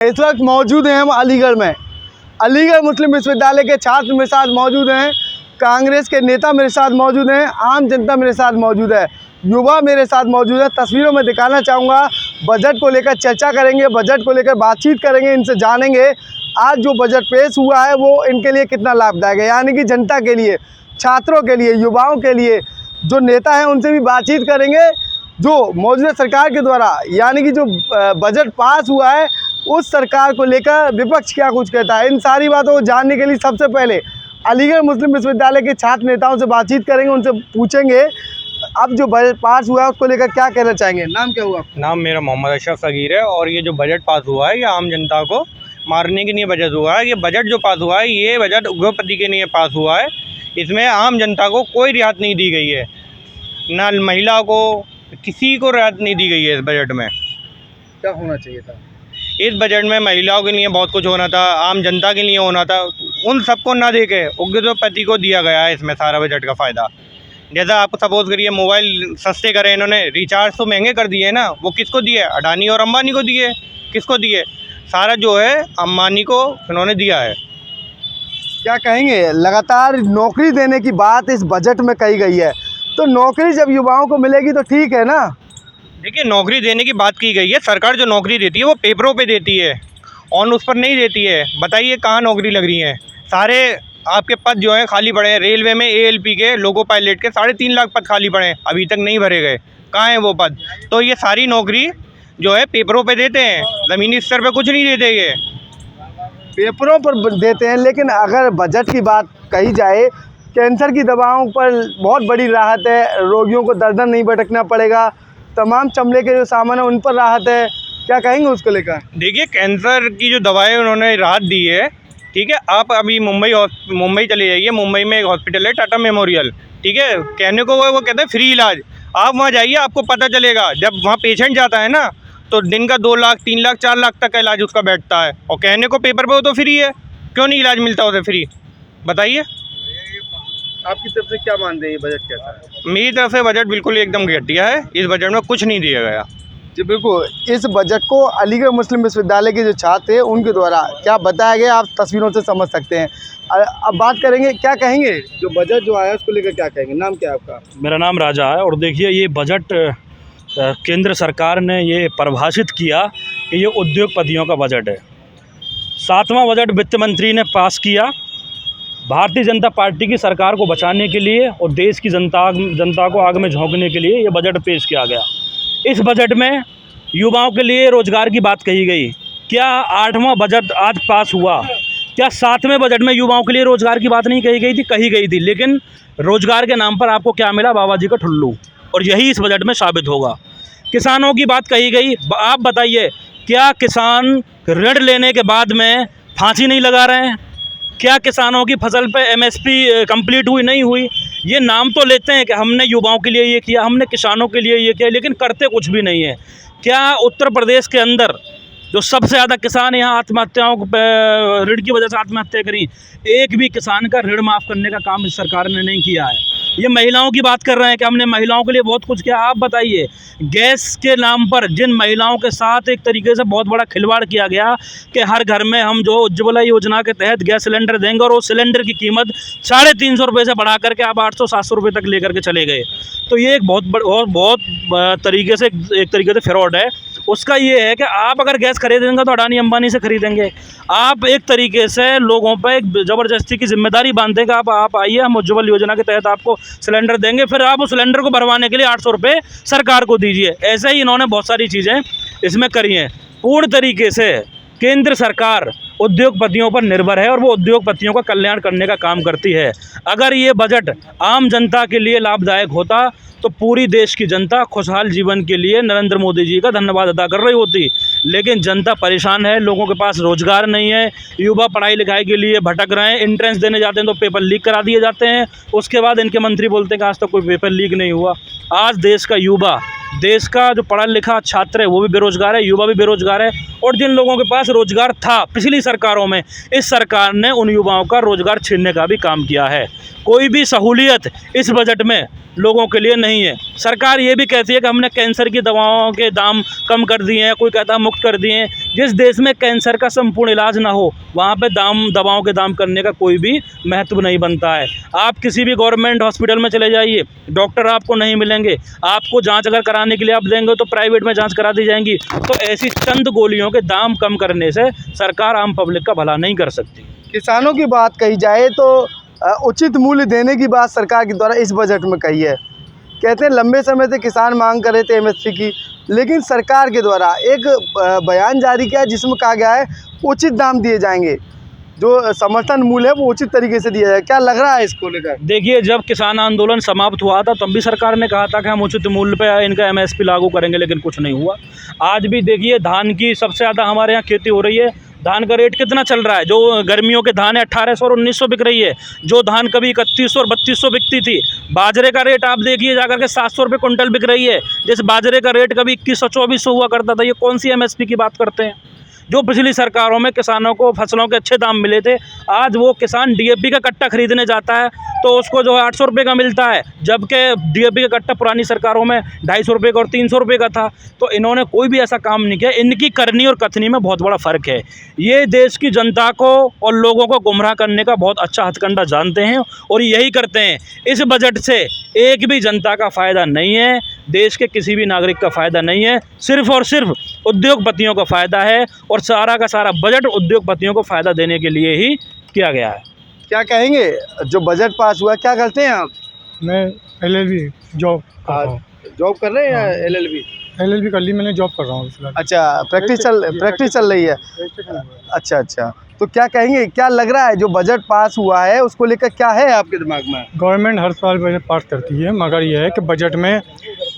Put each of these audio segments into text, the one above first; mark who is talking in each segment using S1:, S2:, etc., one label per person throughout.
S1: इस वक्त मौजूद हैं हम अलीगढ़ में। अलीगढ़ मुस्लिम विश्वविद्यालय के छात्र मेरे साथ मौजूद हैं, कांग्रेस के नेता मेरे साथ मौजूद हैं, आम जनता मेरे साथ मौजूद है, युवा मेरे साथ मौजूद है। तस्वीरों में दिखाना चाहूँगा, बजट को लेकर चर्चा करेंगे, बजट को लेकर बातचीत करेंगे, इनसे जानेंगे आज जो बजट पेश हुआ है वो इनके लिए कितना लाभदायक है, यानी कि जनता के लिए, छात्रों के लिए, युवाओं के लिए। जो नेता हैं उनसे भी बातचीत करेंगे। जो मौजूदा सरकार के द्वारा यानी कि जो बजट पास हुआ है उस सरकार को लेकर विपक्ष क्या कुछ कहता है, इन सारी बातों को जानने के लिए सबसे पहले अलीगढ़ मुस्लिम विश्वविद्यालय के छात्र नेताओं से बातचीत करेंगे, उनसे पूछेंगे अब जो बजट पास हुआ है उसको लेकर क्या कहना चाहेंगे। नाम क्या हुआ?
S2: नाम मेरा मोहम्मद अशरफ सगीर है। और ये जो बजट पास हुआ है ये आम जनता को मारने के लिए बजट हुआ है। ये बजट जो पास हुआ है ये बजट उद्योगपति के लिए पास हुआ है। इसमें आम जनता को कोई रियायत नहीं दी गई है, ना महिला को, किसी को रियायत नहीं दी गई है। इस बजट में
S1: क्या होना चाहिए था?
S2: इस बजट में महिलाओं के लिए बहुत कुछ होना था, आम जनता के लिए होना था, उन सबको ना दे के उद्योगपति को दिया गया है इसमें सारा बजट का फ़ायदा। जैसा आप सपोज करिए मोबाइल सस्ते करे इन्होंने, रिचार्ज तो महंगे कर दिए ना, वो किसको दिए? अडानी और अंबानी को दिए। किसको दिए? सारा जो है अंबानी को इन्होंने दिया है।
S1: क्या कहेंगे, लगातार नौकरी देने की बात इस बजट में कही गई है, तो नौकरी जब युवाओं को मिलेगी तो ठीक है ना?
S2: देखिए, नौकरी देने की बात की गई है। सरकार जो नौकरी देती है वो पेपरों पे देती है, ऑन उस पर नहीं देती है। बताइए कहाँ नौकरी लग रही है? सारे आपके पद जो हैं खाली पड़े हैं। रेलवे में ALP के, लोको पायलट के 3.5 लाख पद खाली पड़े हैं, अभी तक नहीं भरे गए। कहाँ हैं वो पद? तो ये सारी नौकरी जो है पेपरों पे देते हैं, ज़मीनी स्तर पे कुछ नहीं देते। ये
S1: पेपरों पर देते हैं। लेकिन अगर बजट की बात कही जाए, कैंसर की दवाओं पर बहुत बड़ी राहत है, रोगियों को दर दर नहीं भटकना पड़ेगा, तमाम चमड़े के जो सामान है उन पर राहत है। क्या कहेंगे उसको लेकर?
S2: देखिए, कैंसर की जो दवाएं उन्होंने राहत दी है, ठीक है। आप अभी मुंबई चले जाइए, मुंबई में एक हॉस्पिटल है टाटा मेमोरियल, ठीक है। कहने को वो कहते हैं फ्री इलाज। आप वहाँ जाइए, आपको पता चलेगा। जब वहाँ पेशेंट जाता है ना तो दिन का 2 लाख 3 लाख 4 लाख तक का इलाज उसका बैठता है, और कहने को पेपर पे वो तो फ्री है। क्यों नहीं इलाज मिलता उसे फ्री? बताइए।
S1: आपकी तरफ से क्या मानते हैं, ये बजट कैसा है?
S2: मेरी तरफ से बजट बिल्कुल एकदम घटिया है। इस बजट में कुछ नहीं दिया गया।
S1: जी बिल्कुल, इस बजट को अलीगढ़ मुस्लिम विश्वविद्यालय के जो छात्र हैं उनके द्वारा क्या बताया गया, आप तस्वीरों से समझ सकते हैं। अब बात करेंगे, क्या कहेंगे जो बजट जो आया उसको लेकर क्या कहेंगे? नाम क्या है आपका?
S3: मेरा नाम राजा है। और देखिए, ये बजट केंद्र सरकार ने ये परिभाषित किया कि ये उद्योगपतियों का बजट है। 7वां बजट वित्त मंत्री ने पास किया। भारतीय जनता पार्टी की सरकार को बचाने के लिए और देश की जनता को आग में झोंकने के लिए ये बजट पेश किया गया। इस बजट में युवाओं के लिए रोज़गार की बात कही गई। क्या 8वां बजट आज पास हुआ? क्या 7वें बजट में युवाओं के लिए रोज़गार की बात नहीं कही गई थी? कही गई थी, लेकिन रोज़गार के नाम पर आपको क्या मिला? बाबा जी का ठुल्लू। और यही इस बजट में साबित होगा। किसानों की बात कही गई। आप बताइए, क्या किसान ऋण लेने के बाद में फांसी नहीं लगा रहे हैं? क्या किसानों की फसल पे MSP कंप्लीट हुई नहीं हुई? ये नाम तो लेते हैं कि हमने युवाओं के लिए ये किया, हमने किसानों के लिए ये किया, लेकिन करते कुछ भी नहीं है। क्या उत्तर प्रदेश के अंदर जो सबसे ज़्यादा किसान यहाँ आत्महत्याओं ऋण की वजह से आत्महत्या करी, एक भी किसान का ऋण माफ़ करने का काम इस सरकार ने नहीं किया है। ये महिलाओं की बात कर रहे हैं कि हमने महिलाओं के लिए बहुत कुछ किया। आप बताइए, गैस के नाम पर जिन महिलाओं के साथ एक तरीके से बहुत बड़ा खिलवाड़ किया गया कि हर घर में हम जो उज्ज्वला योजना के तहत गैस सिलेंडर देंगे, और उस सिलेंडर की कीमत 350 रुपये से बढ़ा करके आप 800-700 रुपये तक लेकर के चले गए। तो ये एक बहुत तरीके से फ्रॉड है। उसका ये है कि आप अगर गैस खरीदेंगे तो अडानी अंबानी से खरीदेंगे। आप एक तरीके से लोगों पर एक ज़बरदस्ती की जिम्मेदारी बांधते कि आप आइए, हम उज्ज्वल योजना के तहत आपको सिलेंडर देंगे, फिर आप उस सिलेंडर को भरवाने के लिए 800 रुपये सरकार को दीजिए। ऐसे ही इन्होंने बहुत सारी चीज़ें इसमें करी हैं। पूर्ण तरीके से केंद्र सरकार उद्योगपतियों पर निर्भर है और वो उद्योगपतियों का कल्याण करने का काम करती है। अगर ये बजट आम जनता के लिए लाभदायक होता तो पूरी देश की जनता खुशहाल जीवन के लिए नरेंद्र मोदी जी का धन्यवाद अदा कर रही होती। लेकिन जनता परेशान है, लोगों के पास रोज़गार नहीं है, युवा पढ़ाई लिखाई के लिए भटक रहे हैं। एंट्रेंस देने जाते हैं तो पेपर लीक करा दिए जाते हैं, उसके बाद इनके मंत्री बोलते हैं कि आज तक कोई पेपर लीक नहीं हुआ। आज देश का युवा देश का जो पढ़ा लिखा छात्र है वो भी बेरोज़गार है, युवा भी बेरोज़गार है, और जिन लोगों के पास रोज़गार था पिछली सरकारों में, इस सरकार ने उन युवाओं का रोज़गार छीनने का भी काम किया है। कोई भी सहूलियत इस बजट में लोगों के लिए नहीं है। सरकार ये भी कहती है कि हमने कैंसर की दवाओं के दाम कम कर दिए हैं, कोई कहता है मुक्त कर दिए हैं। जिस देश में कैंसर का संपूर्ण इलाज ना हो वहाँ पे दवाओं के दाम करने का कोई भी महत्व नहीं बनता है। आप किसी भी गवर्नमेंट हॉस्पिटल में चले जाइए, डॉक्टर आपको नहीं मिलेंगे। आपको जांच अगर कराने के लिए आप देंगे तो प्राइवेट में जांच करा दी जाएंगी। तो ऐसी चंद गोलियों के दाम कम करने से सरकार आम पब्लिक का भला नहीं कर सकती।
S1: किसानों की बात कही जाए तो उचित मूल्य देने की बात सरकार के द्वारा इस बजट में कही है। कहते हैं लंबे समय से किसान मांग कर रहे थे एमएसपी की, लेकिन सरकार के द्वारा एक बयान जारी किया जिसमें कहा गया है उचित दाम दिए जाएंगे, जो समर्थन मूल्य है वो उचित तरीके से दिया जाए। क्या लग रहा है इसको लेकर?
S3: देखिए, जब किसान आंदोलन समाप्त हुआ था तब भी सरकार ने कहा था कि हम उचित मूल्य पे इनका एमएसपी लागू करेंगे, लेकिन कुछ नहीं हुआ। आज भी देखिए, धान की सबसे ज़्यादा हमारे यहाँ खेती हो रही है। धान का रेट कितना चल रहा है? जो गर्मियों के धान है 1800 और 1900 बिक रही है, जो धान कभी 3100 और 3200 बिकती थी। बाजरे का रेट आप देखिए जाकर के 700 रुपये कुंटल बिक रही है, जैसे बाजरे का रेट कभी 2100-2400 हुआ करता था। ये कौन सी एमएसपी की बात करते हैं? जो पिछली सरकारों में किसानों को फसलों के अच्छे दाम मिले थे, आज वो किसान डीएपी का कट्टा खरीदने जाता है तो उसको जो है 800 रुपये का मिलता है, जबकि डीएपी का कट्टा पुरानी सरकारों में 250 रुपये का और 300 रुपये का था। तो इन्होंने कोई भी ऐसा काम नहीं किया। इनकी करनी और कथनी में बहुत बड़ा फ़र्क है। ये देश की जनता को और लोगों को गुमराह करने का बहुत अच्छा हथकंडा जानते हैं और यही करते हैं। इस बजट से एक भी जनता का फ़ायदा नहीं है, देश के किसी भी नागरिक का फ़ायदा नहीं है, सिर्फ़ और सिर्फ उद्योगपतियों का फ़ायदा है। और सारा का सारा बजट उद्योगपतियों को फ़ायदा देने के लिए ही किया गया है।
S1: क्या कहेंगे जो बजट पास हुआ, क्या करते हैं आप?
S4: मैं एलएलबी जॉब कर रहा हूँ।
S1: जॉब कर रहे हैं या एलएलबी?
S4: एलएलबी कर ली मैंने, जॉब कर रहा हूँ फिलहाल।
S1: अच्छा, प्रैक्टिस चल रही है। अच्छा, तो क्या कहेंगे, क्या लग रहा है जो बजट पास हुआ है उसको लेकर क्या है आपके दिमाग में?
S4: गवर्नमेंट हर साल बजट पास करती है, मगर यह है कि बजट में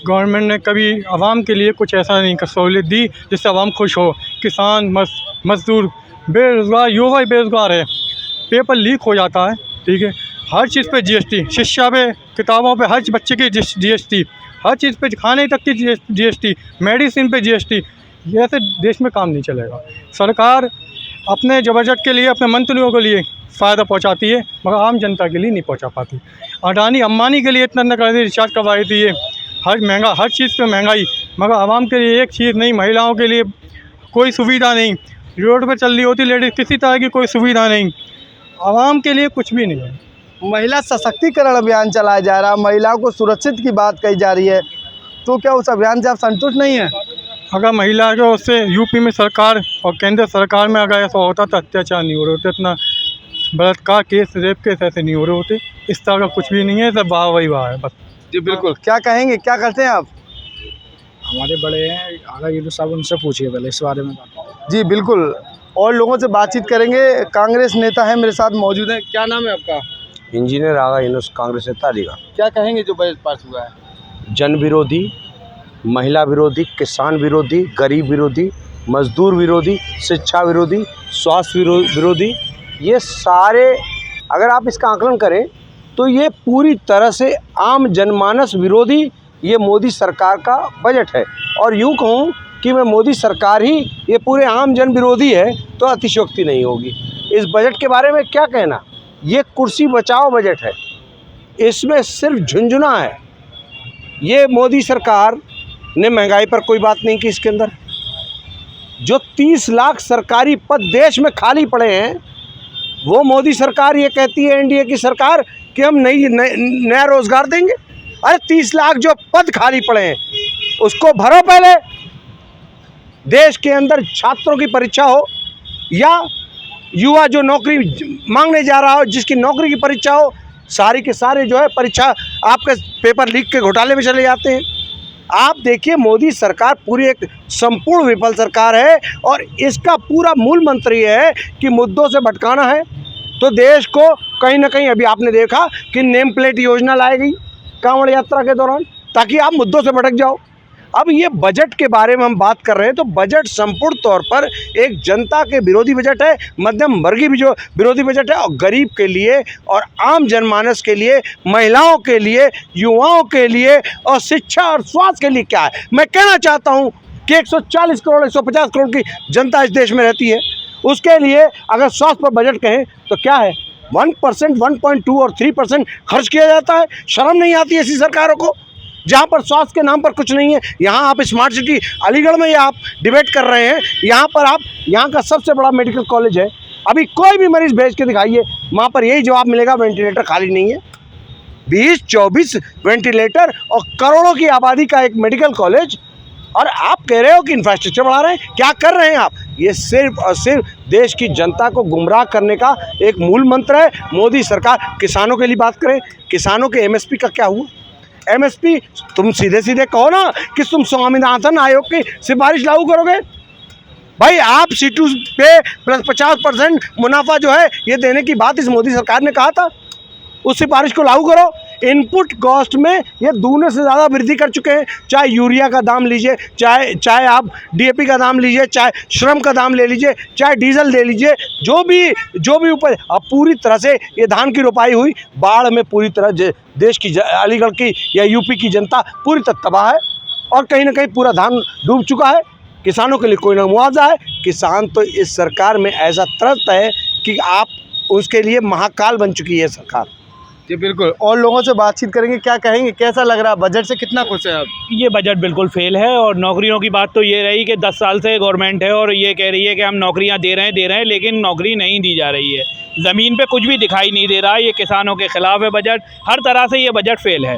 S4: गवर्नमेंट ने कभी आवाम के लिए कुछ ऐसा नहीं कर सहूलियत दी जिससे आवाम खुश हो। किसान, मजदूर, बेरोज़गार, युवा ही बेरोज़गार है, पेपर लीक हो जाता है, ठीक है। हर चीज़ पे जीएसटी, शिक्षा पे, किताबों पे, हर बच्चे की जीएसटी, हर चीज़ पे, खाने तक की जीएसटी, मेडिसिन पे जीएसटी। ऐसे देश में काम नहीं चलेगा। सरकार अपने जो बजट के लिए अपने मंत्रियों के लिए फ़ायदा पहुंचाती है, मगर आम जनता के लिए नहीं पहुंचा पाती। अडानी अंबानी के लिए इतना कर दी, रिचार्ज करवाई थी, ये हर चीज़ पे महंगाई, मगर आवाम के लिए एक चीज़ नहीं, महिलाओं के लिए कोई सुविधा नहीं। रोड पर चल रही होती लेडीज़, किसी तरह की कोई सुविधा नहीं, आवाम के लिए कुछ भी नहीं है।
S1: महिला सशक्तिकरण अभियान चलाया जा रहा है, महिलाओं को सुरक्षित की बात कही जा रही है, तो क्या उस अभियान से आप संतुष्ट नहीं हैं?
S4: अगर महिला को उससे यूपी में सरकार और केंद्र सरकार में अगर ऐसा होता तो अत्याचार नहीं हो रहे होते, इतना बलात्कार केस, रेप केस ऐसे नहीं हो रहे होते। इस तरह का कुछ भी नहीं है, सब वाह वही वाह है बस।
S1: जी बिल्कुल। क्या कहेंगे, क्या करते हैं आप?
S5: हमारे बड़े हैं आगा ये साहब, उनसे पूछिए पहले इस बारे में।
S1: जी बिल्कुल, और लोगों से बातचीत करेंगे। कांग्रेस नेता है मेरे साथ मौजूद है। क्या नाम है आपका?
S6: इंजीनियर आगा यूनुस, कांग्रेस नेता रीगा।
S1: क्या कहेंगे जो बजट पास हुआ है?
S6: जन विरोधी, महिला विरोधी, किसान विरोधी, गरीब विरोधी, मजदूर विरोधी, शिक्षा विरोधी, स्वास्थ्य विरोधी, ये सारे अगर आप इसका आकलन करें तो ये पूरी तरह से आम जनमानस विरोधी ये मोदी सरकार का बजट है। और यूँ कहूँ कि मैं मोदी सरकार ही ये पूरे आम जन विरोधी है तो अतिशयोक्ति नहीं होगी। इस बजट के बारे में क्या कहना, ये कुर्सी बचाओ बजट है, इसमें सिर्फ झुंझुना है। ये मोदी सरकार ने महंगाई पर कोई बात नहीं की। इसके अंदर जो 30 लाख सरकारी पद देश में खाली पड़े हैं, वो मोदी सरकार ये कहती है एनडीए की सरकार कि हम नया रोज़गार देंगे। अरे 30 लाख जो पद खाली पड़े हैं उसको भरो। पहले देश के अंदर छात्रों की परीक्षा हो या युवा जो नौकरी मांगने जा रहा हो, जिसकी नौकरी की परीक्षा हो, सारे के सारे जो है परीक्षा आपके पेपर लीक के घोटाले में चले जाते हैं। आप देखिए, मोदी सरकार पूरी एक संपूर्ण विफल सरकार है और इसका पूरा मूल मंत्र ये है कि मुद्दों से भटकाना है। तो देश को कहीं ना कहीं, अभी आपने देखा कि नेम प्लेट योजना लाई गई कांवड़ यात्रा के दौरान, ताकि आप मुद्दों से भटक जाओ। अब ये बजट के बारे में हम बात कर रहे हैं तो बजट संपूर्ण तौर पर एक जनता के विरोधी बजट है, मध्यम वर्गीय भी जो विरोधी बजट है, और गरीब के लिए और आम जनमानस के लिए, महिलाओं के लिए, युवाओं के लिए और शिक्षा और स्वास्थ्य के लिए क्या है। मैं कहना चाहता हूँ कि 140 करोड़ 150 करोड़ की जनता इस देश में रहती है, उसके लिए अगर स्वास्थ्य पर बजट कहें तो क्या है, 1%, 1.2 और 3% खर्च किया जाता है। शर्म नहीं आती ऐसी सरकारों को, जहाँ पर स्वास्थ्य के नाम पर कुछ नहीं है। यहाँ आप स्मार्ट सिटी अलीगढ़ में आप डिबेट कर रहे हैं, यहाँ पर आप यहाँ का सबसे बड़ा मेडिकल कॉलेज है, अभी कोई भी मरीज़ भेज के दिखाइए, वहाँ पर यही जवाब मिलेगा, वेंटिलेटर खाली नहीं है। 20-24 वेंटिलेटर और करोड़ों की आबादी का एक मेडिकल कॉलेज, और आप कह रहे हो कि इंफ्रास्ट्रक्चर बढ़ा रहे हैं। क्या कर रहे हैं आप? ये सिर्फ और सिर्फ देश की जनता को गुमराह करने का एक मूल मंत्र है मोदी सरकार। किसानों के लिए बात करें, किसानों के MSP का क्या हुआ? MSP तुम सीधे सीधे कहो ना कि तुम स्वामीनाथन आयोग की सिफारिश लागू करोगे। भाई आप C2 पे प्लस 50% मुनाफा जो है ये देने की बात इस मोदी सरकार ने कहा था, उस सिफारिश को लागू करो। इनपुट कॉस्ट में ये दूने से ज़्यादा वृद्धि कर चुके हैं, चाहे यूरिया का दाम लीजिए, चाहे आप DAP का दाम लीजिए, चाहे श्रम का दाम ले लीजिए, चाहे डीजल ले लीजिए, जो भी उपज। अब पूरी तरह से ये धान की रोपाई हुई, बाढ़ में पूरी तरह देश की अलीगढ़ की या UP की जनता पूरी तरह तबाह है, और कहीं ना कहीं पूरा धान डूब चुका है। किसानों के लिए कोई ना मुआवजा है। किसान तो इस सरकार में ऐसा त्रस्त है कि आप उसके लिए महाकाल बन चुकी है सरकार।
S1: जी बिल्कुल, और लोगों से बातचीत करेंगे, क्या कहेंगे, कैसा लग रहा है, बजट से कितना खुश है आप?
S3: ये बजट बिल्कुल फेल है। और नौकरियों की बात तो ये रही कि 10 साल से गवर्नमेंट है और ये कह रही है कि हम नौकरियां दे रहे हैं, लेकिन नौकरी नहीं दी जा रही है। ज़मीन पे कुछ भी दिखाई नहीं दे रहा है। ये किसानों के खिलाफ है बजट, हर तरह से ये बजट फेल है।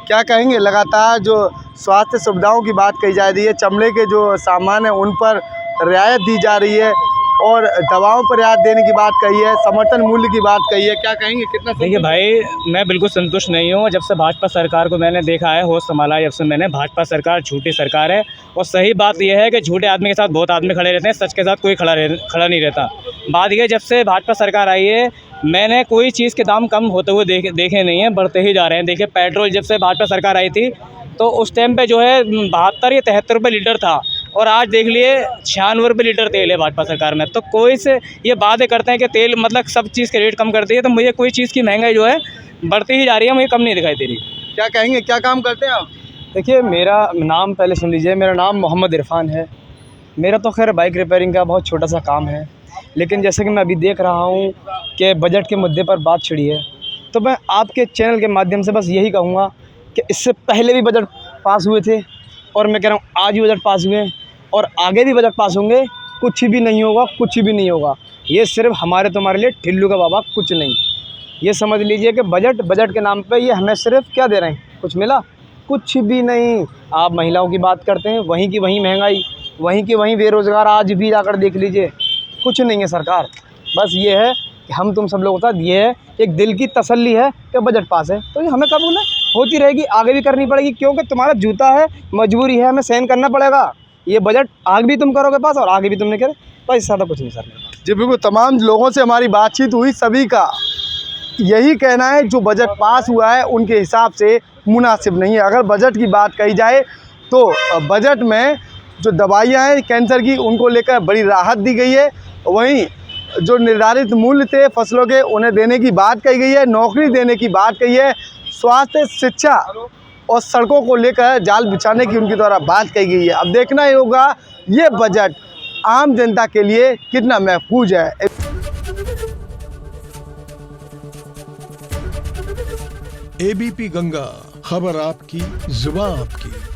S1: क्या कहेंगे, लगातार जो स्वास्थ्य सुविधाओं की बात कही जा रही है, चमड़े के जो सामान है उन पर रियायत दी जा रही है, और दवाओं पर रियायत देने की बात कही है, समर्थन मूल्य की बात कही है, क्या कहेंगे, कितना?
S7: देखिए भाई, मैं बिल्कुल संतुष्ट नहीं हूँ। जब से भाजपा सरकार को मैंने देखा है, होश संभाला जब से मैंने, भाजपा सरकार झूठी सरकार है। और सही बात यह है कि झूठे आदमी के साथ बहुत आदमी खड़े रहते हैं, सच के साथ कोई खड़ा नहीं रहता। बात यह, जब से भाजपा सरकार आई है मैंने कोई चीज़ के दाम कम होते हुए देखे नहीं हैं, बढ़ते ही जा रहे हैं। देखिए पेट्रोल जब से भाजपा सरकार आई थी तो उस टाइम पे जो है 72 या 73 रुपये लीटर था, और आज देख लिए 96 रुपये लीटर तेल है भाजपा सरकार में। तो कोई से ये बातें करते हैं कि तेल मतलब सब चीज़ के रेट कम करती है, तो मुझे कोई चीज़ की महंगाई जो है बढ़ती ही जा रही है, मुझे कम नहीं दिखाई दे रही।
S1: क्या कहेंगे, क्या काम करते हैं आप?
S7: देखिए मेरा नाम पहले सुन लीजिए, मेरा नाम मोहम्मद इरफान है। मेरा तो खैर बाइक रिपेयरिंग का बहुत छोटा सा काम है, लेकिन जैसे कि मैं अभी देख रहा हूँ कि बजट के मुद्दे पर बात छिड़ी है, तो मैं आपके चैनल के माध्यम से बस यही कहूँगा कि इससे पहले भी बजट पास हुए थे, और मैं कह रहा हूँ आज भी बजट पास हुए और आगे भी बजट पास होंगे। कुछ भी नहीं होगा, कुछ भी नहीं होगा। ये सिर्फ हमारे तुम्हारे लिए ठिल्लू का बाबा, कुछ नहीं। ये समझ लीजिए कि बजट के नाम पे ये हमें सिर्फ क्या दे रहे हैं, कुछ मिला? कुछ भी नहीं। आप महिलाओं की बात करते हैं, वहीं की वहीं महंगाई, वहीं की वहीं बेरोज़गार, आज भी जाकर देख लीजिए, कुछ नहीं है सरकार। बस ये है कि हम तुम सब लोगों के साथ ये है, एक दिल की तसल्ली है कि बजट पास है, तो ये हमें कबूल है, होती रहेगी, आगे भी करनी पड़ेगी, क्योंकि तुम्हारा जूता है, मजबूरी है, हमें सहन करना पड़ेगा। ये बजट आगे भी तुम करोगे पास और आगे भी तुमने करे, बस इससे ज़्यादा कुछ नहीं सर।
S1: जी बिल्कुल, तमाम लोगों से हमारी बातचीत हुई, सभी का यही कहना है जो बजट पास हुआ है उनके हिसाब से मुनासिब नहीं है। अगर बजट की बात कही जाए तो बजट में जो दवाइयाँ हैं कैंसर की, उनको लेकर बड़ी राहत दी गई है। वहीं जो निर्धारित मूल्य थे फसलों के, उन्हें देने की बात कही गई है, नौकरी देने की बात कही है, स्वास्थ्य, शिक्षा और सड़कों को लेकर जाल बिछाने की उनके द्वारा बात कही गई है। अब देखना ही होगा ये बजट आम जनता के लिए कितना महफूज है।
S8: ABP गंगा, खबर आपकी, जुबान आपकी।